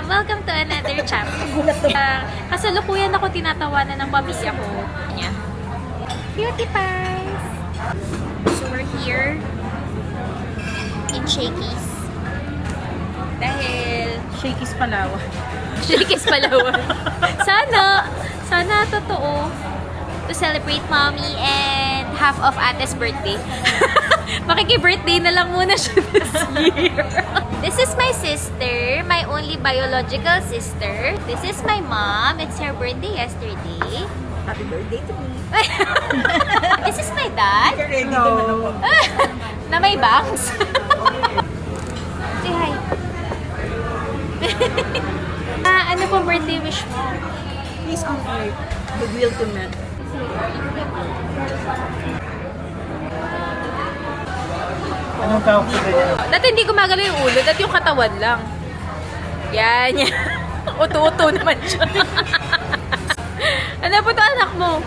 Welcome to another chapter. Kasalukuyan ako tinatawanan ng pamilya ko. Yeah. Beauty pies! So we're here in Shakey's. Dahil... Shakey's Palawan. Shakey's Palawan. Sana totoo. To celebrate mommy and half of Ate's birthday. Makiki-birthday na lang muna siya this year. This is my sister, my only biological sister. This is my mom. It's her birthday yesterday. Happy birthday to me. This is my dad. Ready ka na naman. Na may bangs. Say hi. Ano pong birthday wish mo? Peace on earth. Goodwill to men. Anong tawag sa ganyan? Dati hindi gumagalaw yung ulo, dati yung katawan lang. Yan. Uto-uto naman siya. Ano po to anak mo?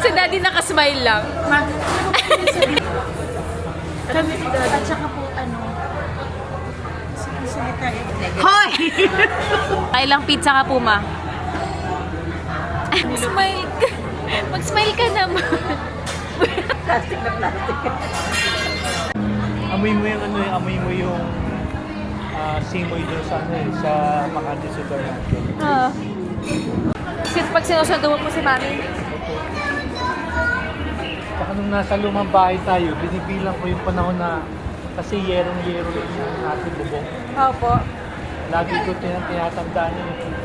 Si daddy nakasmile lang. At saka po, salita Hoy! Kailang pizza ka po, ma? Smile ka. Mag-smile ka naman. Plastic na plastic. Amoy mo yung amoy mo yung simoy doon sa sa Makati Supermarket. Kasi pag sinusundo mo si mami. Saka nung nasa lumang bahay tayo, binibilang ko yung panahon na kasi yerong-yero lang yung ating bubong. Opo. Lagi ko tinatandaan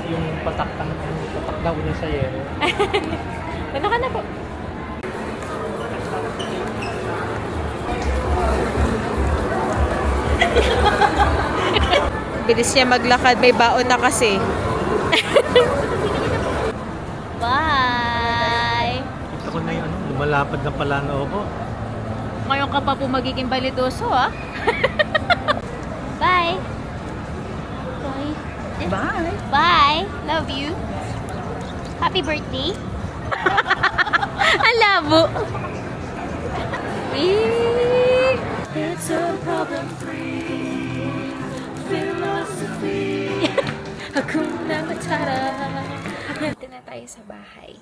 yung patak daw niya sa yero. Ano ka na po? Bilis niya maglakad, may baon na kasi. Bye! Kita ko na yung lumalapad na pala na ako. Ngayon ka pa po magiging balidoso, ah. Bye! Bye! Bye! Bye! Love you! Happy birthday! Ang labo! It's a problem-free philosophy. Hakuna Matata. Dito na tayo sa bahay.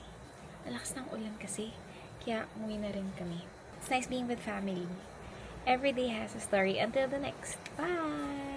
Malakas ng ulan kasi, kaya umuwi na rin kami. It's nice being with family. Every day has a story. Until the next. Bye!